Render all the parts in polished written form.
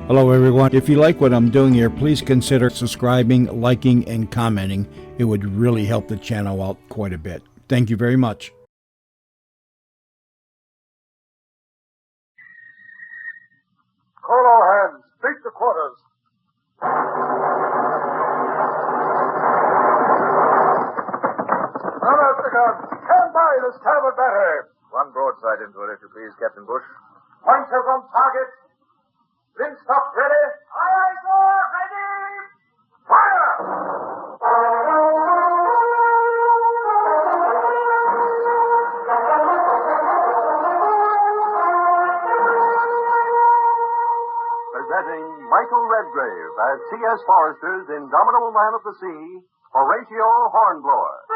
Hello, everyone. If you like what I'm doing here, please consider subscribing, liking, and commenting. It would really help the channel out quite a bit. Thank you very much. Call all hands. Beat the quarters. Run out the guns. Stand by the starboard battery. One broadside into it, if you please, Captain Bush. Pointers on target. Linstock ready. Aye, aye, sir. Ready. Fire! Presenting Michael Redgrave as T.S. Forrester's indomitable man of the sea, Horatio Hornblower.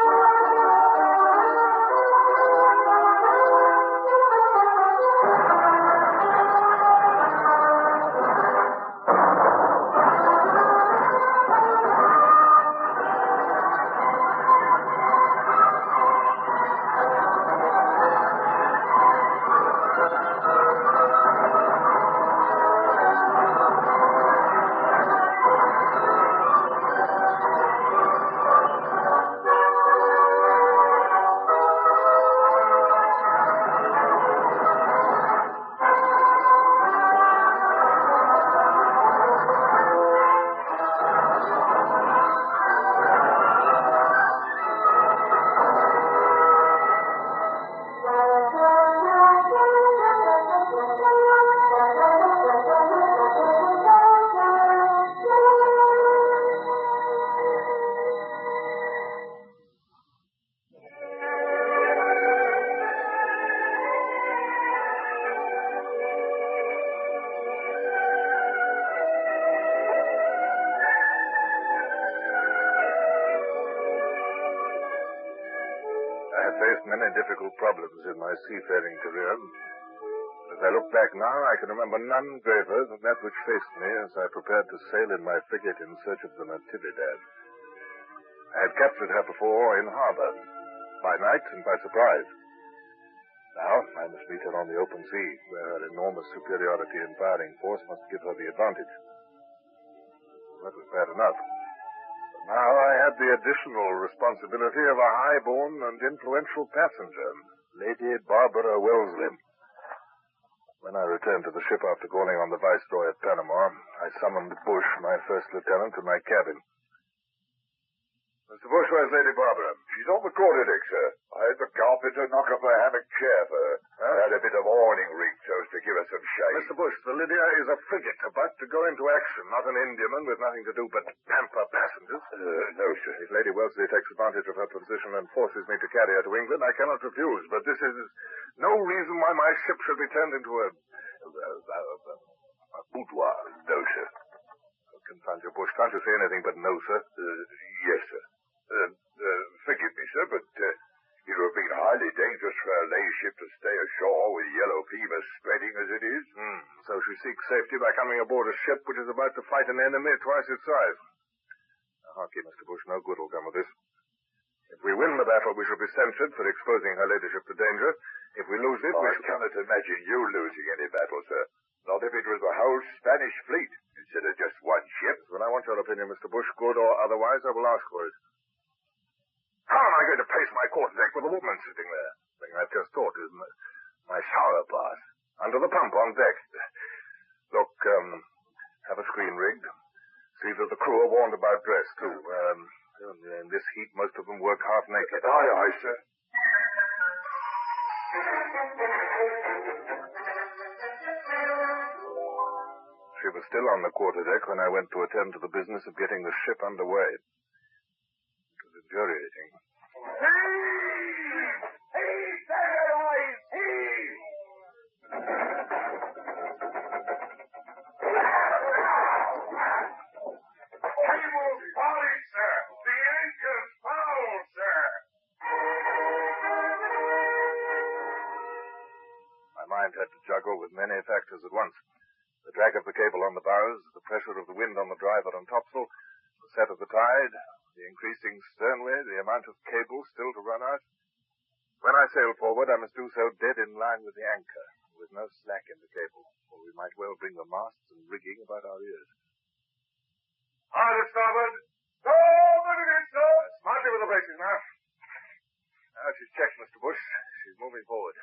I have faced many difficult problems in my seafaring career. As I look back now, I can remember none graver than that which faced me as I prepared to sail in my frigate in search of the Natividad. I had captured her before in harbor, by night and by surprise. Now I must meet her on the open sea, where her enormous superiority in firing force must give her the advantage. That was bad enough. Now I had the additional responsibility of a high-born and influential passenger, Lady Barbara Wellesley. When I returned to the ship after calling on the Viceroy at Panama, I summoned Bush, my first lieutenant, to my cabin. Mr. Bush, where's Lady Barbara? She's on the quarterdeck, sir. I had the carpenter knock up a hammock chair for her. Had a bit of awning rigged so as to give her some shade. Mr. Bush, the Lydia is a frigate about to go into action, not an Indiaman with nothing to do but pamper passengers. No, sir. If Lady Wellesley takes advantage of her position and forces me to carry her to England, I cannot refuse. But this is no reason why my ship should be turned into a boudoir. No, sir. Confound you, Bush. Can't you say anything but no, sir? Yes, sir. Forgive me, sir, but it would have been highly dangerous for her ladyship to stay ashore with yellow fever spreading as it is. So she seeks safety by coming aboard a ship which is about to fight an enemy twice its size. Now, hark ye, Mr. Bush, no good will come of this. If we win the battle, we shall be censured for exposing her ladyship to danger. If we lose it, I cannot imagine you losing any battle, sir. Not if it was the whole Spanish fleet, instead of just one ship. When I want your opinion, Mr. Bush, good or otherwise, I will ask for it. How am I going to pace my quarterdeck with a woman sitting there? The thing I've just thought is my shower bath. Under the pump on deck. Look, have a screen rigged. See that the crew are warned about dress, too. In this heat, most of them work half naked. Aye, aye, sir. She was still on the quarterdeck when I went to attend to the business of getting the ship underway. It was infuriating. Had to juggle with many factors at once. The drag of the cable on the bows, the pressure of the wind on the driver and topsail, the set of the tide, the increasing sternway, the amount of cable still to run out. When I sail forward, I must do so dead in line with the anchor, with no slack in the cable, or we might well bring the masts and rigging about starboard. Starboard again, sir. Smartly with the braces now. Now she's checked, Mr. Bush. She's moving forward.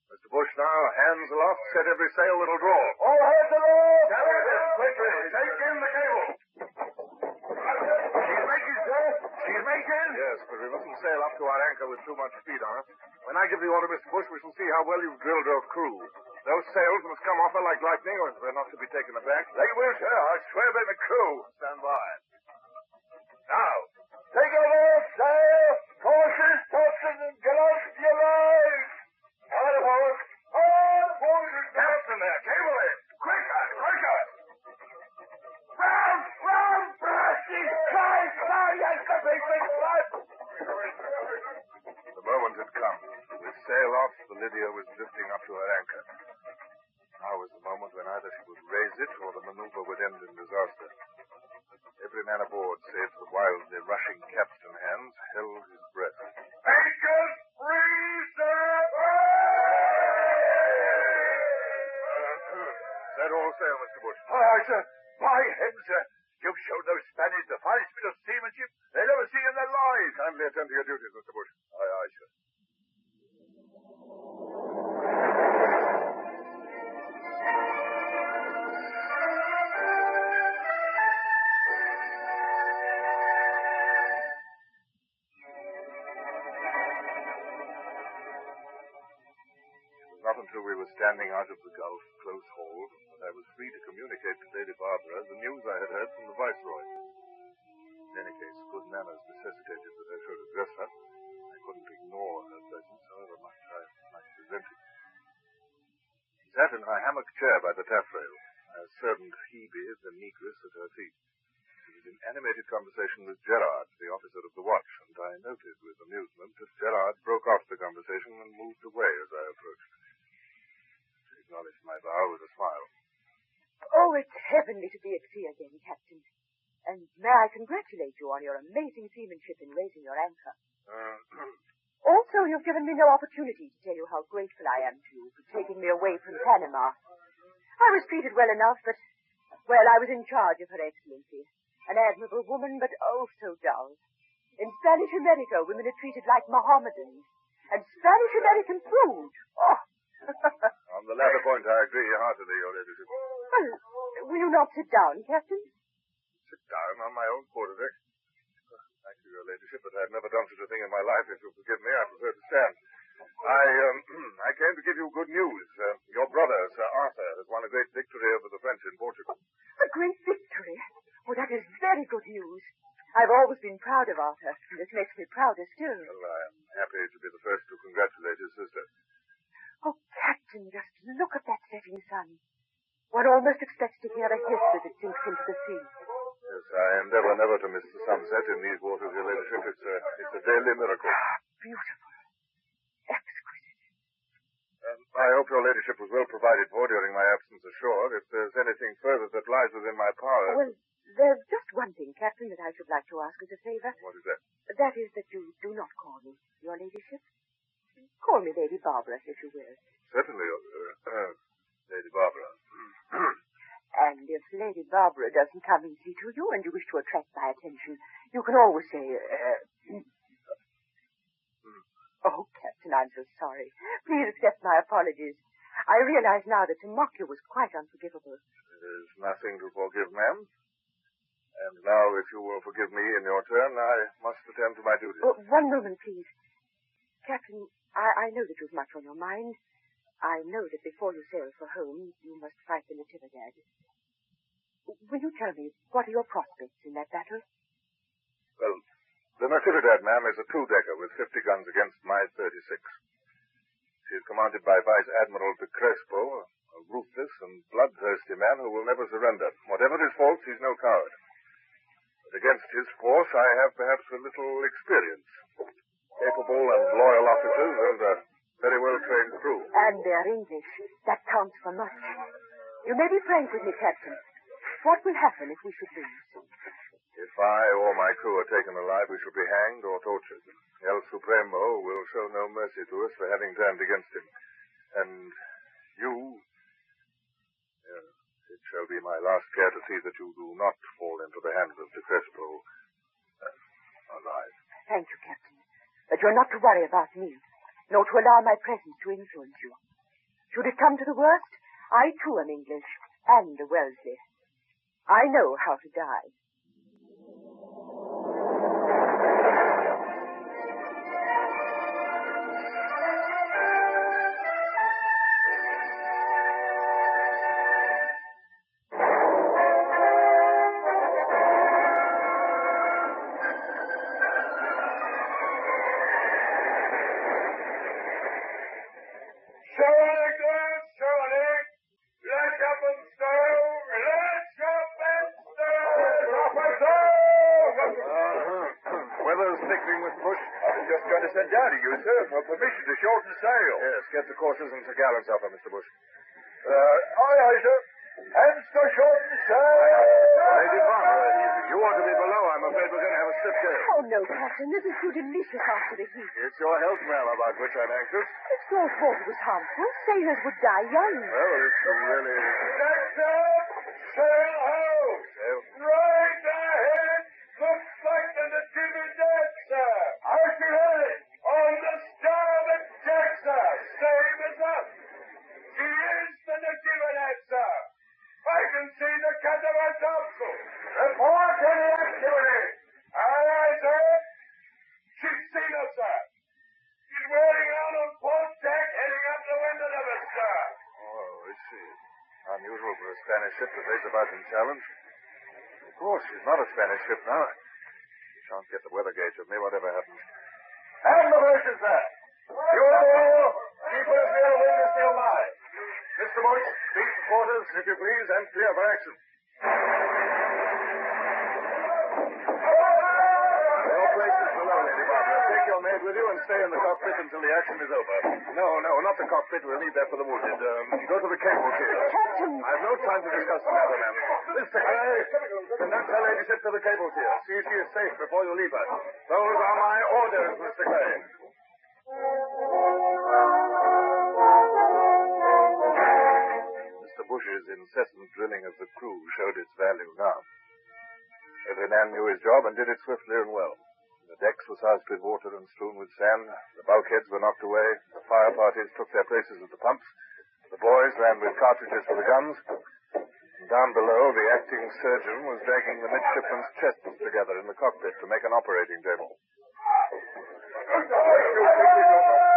Mr. Bush now, hands aloft, set every sail that'll draw. All hands aloft! Quickly, take in the cable. She's making, sir. She's making. Yes, but we mustn't sail up to our anchor with too much speed on her. When I give the order, Mr. Bush, we shall see how well you've drilled your crew. Those sails must come off her like lightning, or they're not to be taken aback. They will, sir. I swear by the crew. Stand by. Now, Take it aloft, sir. Cautious, topsails, and gallant your lives. Hard aboard. Hard aboard. Captain there, cable in. Quicker, quicker. Round, round, brashy. Try, yes, the big blood. The moment had come. With sail off, the Lydia was drifting up to her anchor. Now was the moment when either she would raise it or the maneuver would end in disaster. Every man aboard, save the wildly rushing capstan hands, held his breath. Anchors free, sir. Is that all sail, Mr. Bush? Aye, sir. By heaven, sir. You've shown those Spaniards the finest bit of seamanship they'll ever see in their lives. Kindly attend to your duties, Mr. Bush. Aye, aye, sir. Not until we were standing out of the Gulf, close hauled, that I was free to communicate to Lady Barbara the news I had heard from the Viceroy. In any case, good manners necessitated that I should address her. I couldn't ignore her presence, however much I might resent it. She sat in her hammock chair by the taffrail, her servant Hebe, the negress, at her feet. She was in animated conversation with Gerard, the officer of the watch, and I noted with amusement that Gerard broke off the conversation and moved away as I approached. Acknowledged my bow with a smile. Oh, it's heavenly to be at sea again, Captain. And may I congratulate you on your amazing seamanship in raising your anchor. Also, you've given me no opportunity to tell you how grateful I am to you for taking me away from Panama. I was treated well enough, but, well, I was in charge of Her Excellency. An admirable woman, but oh, so dull. In Spanish America, women are treated like Mohammedans. And Spanish American food, oh! On the latter point, I agree heartily, Your Ladyship. Well, will you not sit down, Captain? Sit down on my own quarterdeck? Thank you, Your Ladyship, but I've never done such a thing in my life. If you'll forgive me, I prefer to stand. I came to give you good news. Your brother, Sir Arthur, has won a great victory over the French in Portugal. A great victory? Oh, that is very good news. I've always been proud of Arthur, and this makes me prouder still. Well, I am happy to be the first to congratulate his sister. Oh, Captain, just look at that setting sun. One almost expects to hear a hiss as it sinks into the sea. Yes, I endeavor never to miss the sunset in these waters, Your Ladyship. It's a daily miracle. Beautiful. Exquisite. I hope Your Ladyship was well provided for during my absence ashore. If there's anything further that lies within my power... Well, there's just one thing, Captain, that I should like to ask as a favor. What is that? That is that you do not call me Your Ladyship. Call me Lady Barbara, if you will. Certainly, Lady Barbara. And if Lady Barbara doesn't come easy to you and you wish to attract my attention, you can always say, Oh, Captain, I'm so sorry. Please accept my apologies. I realize now that to mock you was quite unforgivable. There's nothing to forgive, ma'am. And now, if you will forgive me in your turn, I must attend to my duties. Oh, one moment, please. Captain, I know that you've much on your mind. I know that before you sail for home, you must fight the Natividad. Will you tell me, what are your prospects in that battle? Well, the Natividad, ma'am, is a two-decker with 50 guns against my 36. She is commanded by Vice Admiral de Crespo, a ruthless and bloodthirsty man who will never surrender. Whatever his faults, he's no coward. But against his force, I have perhaps a little experience. Capable and loyal officers and a very well-trained crew. And they're English. That counts for much. You may be frank with me, Captain. What will happen if we should lose? If I or my crew are taken alive, we shall be hanged or tortured. El Supremo will show no mercy to us for having turned against him. And you... it shall be my last care to see that you do not fall into the hands of De Crespo alive. Thank you, Captain. But you're not to worry about me, nor to allow my presence to influence you. Should it come to the worst, I too am English and a Wellesley. I know how to die. Sent down to you, sir, for permission to shorten sail. Yes, get the courses and topgallants up, Mr. Bush. Aye, sir. Hands to shorten sail. Lady Farmer, you ought to be below. I'm afraid we're going to have a slip there. Oh, no, Captain. This is too delicious after the heat. It's your health, ma'am, about which I'm anxious. If salt water was harmful, sailors would die young. Well, it's really... Next up, sail ho! Right ahead. Looks like the nativity deck, sir. How's she headed? On the starboard deck, sir. Same as us. She is the nativity, sir. I can see the catamaran topsail. Report any activity. Aye, aye, sir. She's seen us, sir. She's wearing out on port deck, heading up the window of us, sir. Oh, I see. Unusual for a Spanish ship to face a Viking challenge. Of course, she's not a Spanish ship now. She shan't get the weather gauge of me, whatever happens. And the version, sir. You all keep us near the wind still lie. Mr. Bush, beat the quarters, if you please, and clear for action. Your place is below, Lady Barbara. Take your maid with you and stay in the cockpit until the action is over. No, not the cockpit. We'll leave that for the wounded. Go to the cable tier. Captain! I've no time to discuss the matter, ma'am. This second, conduct her ladyship to the cable tier. See she is safe before you leave her. Those are my orders, Mr. Clay. Mr. Bush's incessant drilling of the crew showed its value now. Every man knew his job and did it swiftly and well. The decks were soused with water and strewn with sand. The bulkheads were knocked away. The fire parties took their places at the pumps. The boys ran with cartridges for the guns. And down below, the acting surgeon was dragging the midshipmen's chests together in the cockpit to make an operating table. The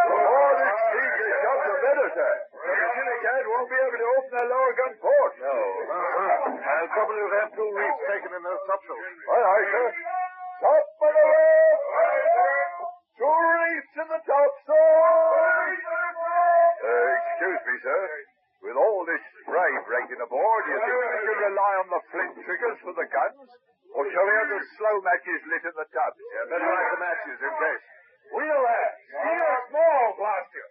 more this speed gets up, the better, sir. The Trinidad won't be able to open the lower gun port. No. I'll probably have 2 reefs taken in those topsails. Aye, aye, sir. Top of the rope. Aye, sir. 2 reefs in the topsail. Excuse me, sir. With all this spray breaking aboard, do you think we can rely on the flint triggers for the guns? Or shall we have the slow matches lit in the tubs? Yeah, better light the matches in case. We'll steer small, blast you.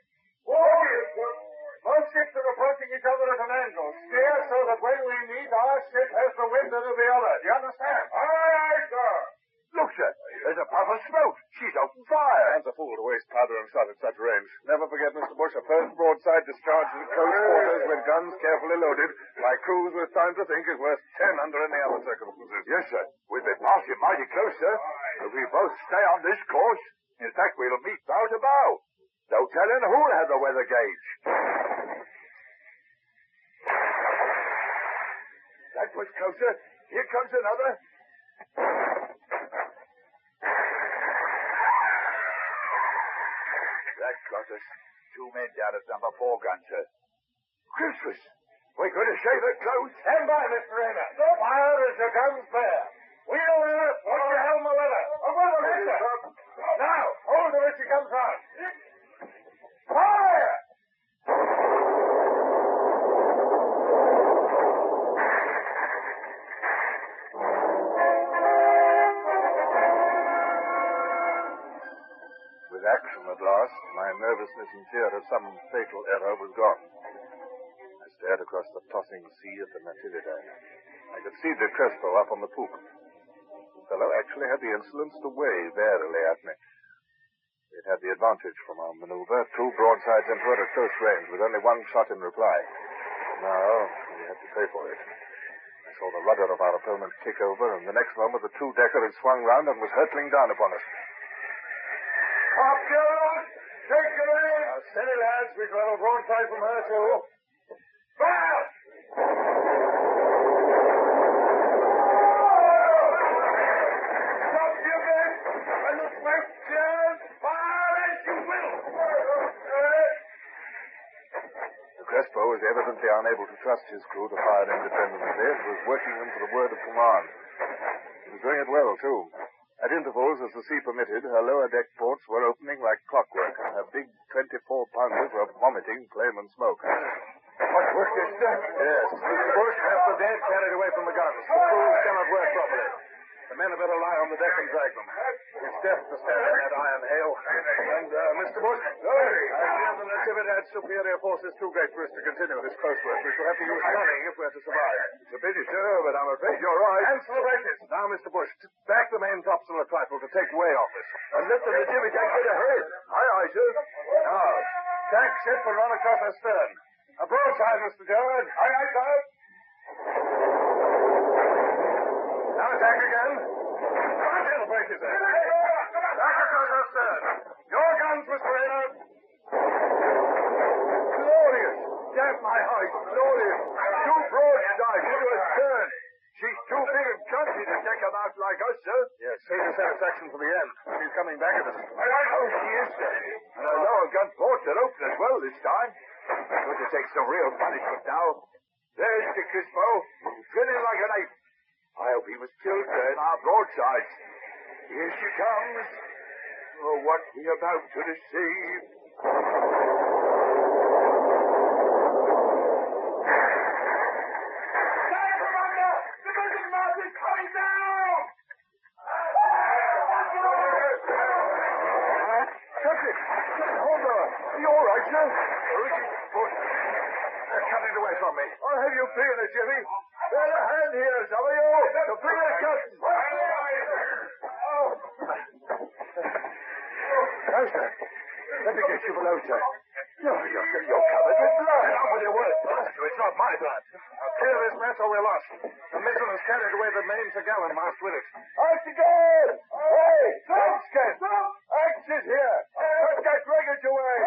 Both ships are approaching each other at an angle. Steer so that when we meet, our ship has the wind of the other. Do you understand? Aye, aye, sir. Look, sir. There's a puff of smoke. She's opened fire. Man's a fool to waste powder and shot at such range. Never forget, Mr. Bush, a first broadside discharged at close quarters with guns carefully loaded by crews with time to think is worth 10 under any other circumstances. Yes, sir. We've been passing mighty close, sir. If we both stay on this course, in fact, we'll meet bow to bow. No telling who'll have the weather gauge. That was closer. Here comes another. That got us. 2 men down at number 4 gun, sir. Christmas! We're going to shave it close. Stand by, Mr. Rayner. Fire as the guns bear. Wheel her. Watch your helm, the weather. Now, hold her as she comes round. Fire! With action at last, my nervousness and fear of some fatal error was gone. I stared across the tossing sea at the Natividad. I could see De Crespo up on the poop. The fellow actually had the insolence to wave airily at me. It had the advantage from our maneuver, 2 broadsides into it at close range, with only 1 shot in reply. Now, we had to pay for it. saw the rudder of our opponent kick over, and the next moment the two-decker had swung round and was hurtling down upon us. Up, Joe! Take your aim! Steady, lads. We've got a broadside from her, too. Fire! Stop your men! And the smoke clears! Fire as you will! The Crespo was evidently unable to trust his crew to fire independently and was working them to the word of command. He was doing it well, too. At intervals, as the sea permitted, her lower deck ports were opening like clockwork, and her big 24-pounders were vomiting flame and smoke. What work is that? Yes, Mr. Bush, half the dead carried away from the guns. The crews cannot work properly. The men had better lie on the deck and drag them. It's death to stand in that iron hail. And, Mr. Bush, I fear the Natividad's superior force is too great for us to continue this close work. We shall have to use cunning if we're to survive. It's a pity, sir, but I'm afraid you're right. Cancel the breakers. Now, Mr. Bush, back the main topsail a trifle to take way off us. And let the Natividad get ahead. Aye, sir. Now, tack ship and run across her stern. A broadside, Mr. Gerard. Aye, sir. Now attack again. Until the breakers there. Back across her stern. Your guns, Mr. Reynolds. Glorious. Damn my heart. Glorious. Two broadsides into a stern. She's too big and chunky to take them out like us, sir. Yes, save your satisfaction for the end. She's coming back at us. Oh, she is, sir. And our lower gun ports are open as well this time. I'm going to take some real punishment now. There's the Crispo, grinning like a knife. I hope he was killed, sir, in our broadsides. Here she comes. Oh, what we about to receive. Are you all right, sir? They're cutting away from me. I'll have you freeing it, Jimmy. There's a hand here, some of you. To free the captain. Now, sir. Let me get you below, sir. You're covered with blood. Now with your word. It's not my blood. Now clear this mess or we're lost. The missile has carried away the main gallant mast with it. Axe again! Hey! Axe! Axe is here! Put that wreckage away!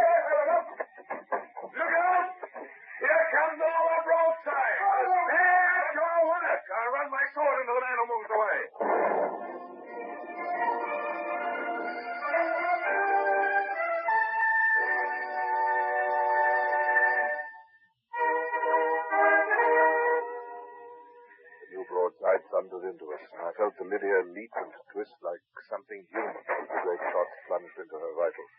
Look out! Here comes all the broadside. There's your work. I'll run my sword into the man who moves away. The new broadside thundered into us, and I felt the Lydia leap and twist like something human as the great shots plunged into her vitals.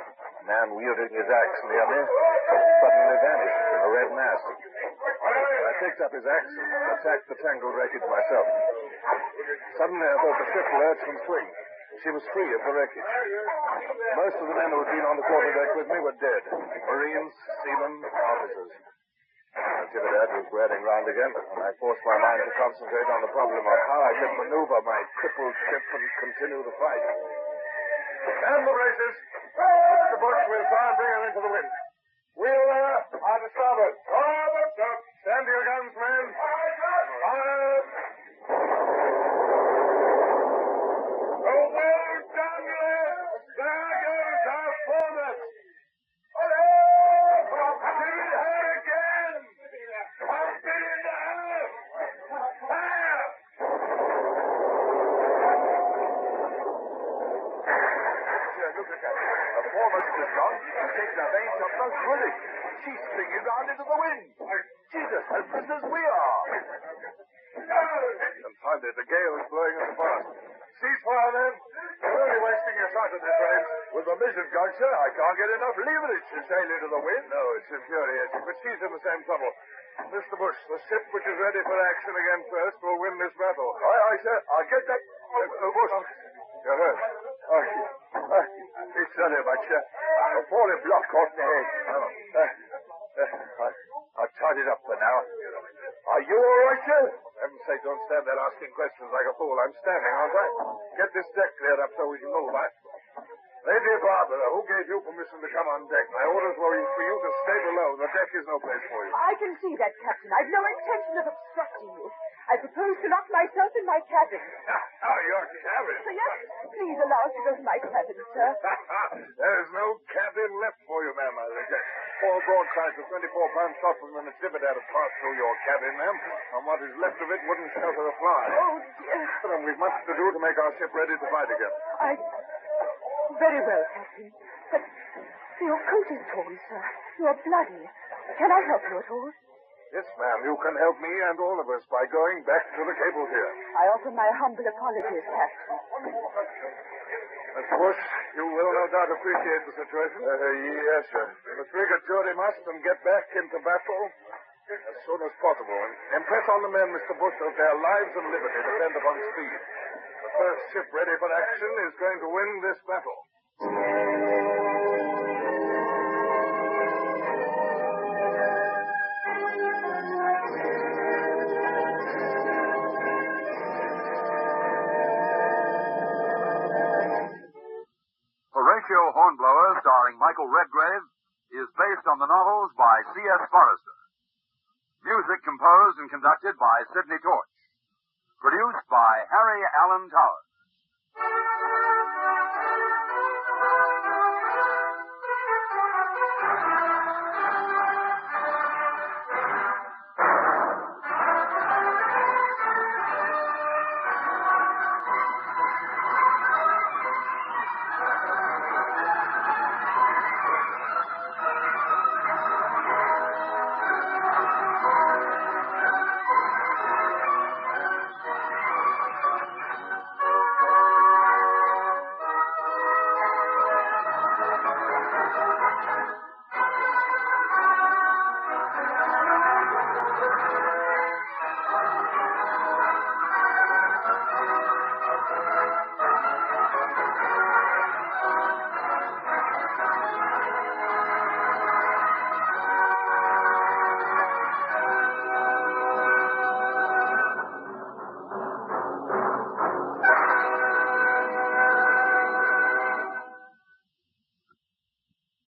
A man wielding his axe near me suddenly vanished in a red mass. I picked up his axe and attacked the tangled wreckage myself. Suddenly I felt the ship lurch and swing. She was free of the wreckage. Most of the men who had been on the quarterdeck with me were dead. Marines, seamen, officers. Natividad was glaring round again, and I forced my mind to concentrate on the problem of how I could maneuver my crippled ship and continue the fight. And the braces. Mr. Bush, we'll try and bring her into the wind. Wheel there, out to starboard. Starboard, sir. Stand to your guns, men. Fire. Oh, well done, lads. There goes our foremost. Hit her again. Pump it into her. Fire. Look at that. The foremost is gone. She's taken her main topmost with it. She's swinging round into the wind. She's as helpless as we are. Confounded, the gale is blowing us apart. Ceasefire, then. You're only wasting your sight at this range. With the mizzen gun, sir, I can't get enough leverage to sail into the wind. No, it's infuriating, but she's in the same trouble. Mr. Bush, the ship which is ready for action again first will win this battle. Aye, sir. I'll get that. Bush, you're hurt. It's not a much, sir. A falling block caught in the head. I'll tie it up for now. Are you all right, sir? Heaven's sake, don't stand there asking questions like a fool. I'm standing, aren't I? Get this deck cleared up so we can move, Lady Barbara, who gave you permission to come on deck? My orders were for you to stay below. The deck is no place for you. I can see that, Captain. I've no intention of obstructing you. I propose to lock myself in my cabin. Your cabin? So, yes, please allow us to go to my cabin, sir. There is no cabin left for you, ma'am. I regret. 4 broadsides of 24-pound shot from the Natividad have passed through your cabin, ma'am, and what is left of it wouldn't shelter a fly. Oh, dear. And we've much to do to make our ship ready to fight again. Very well, Captain. But your coat is torn, sir. You are bloody. Can I help you at all? Yes, ma'am, you can help me and all of us by going back to the cable here. I offer my humble apologies, Captain. Miss Bush, you will no doubt appreciate the situation. Yes, sir. The frigate Jury must and get back into battle as soon as possible. And impress on the men, Mr. Bush, that their lives and liberty depend upon speed. The first ship ready for action is going to win this battle. Horatio, Hornblower, starring Michael Redgrave, is based on the novels by C.S. Forrester. Music composed and conducted by Sidney Torch. Produced by Harry Allen Towers.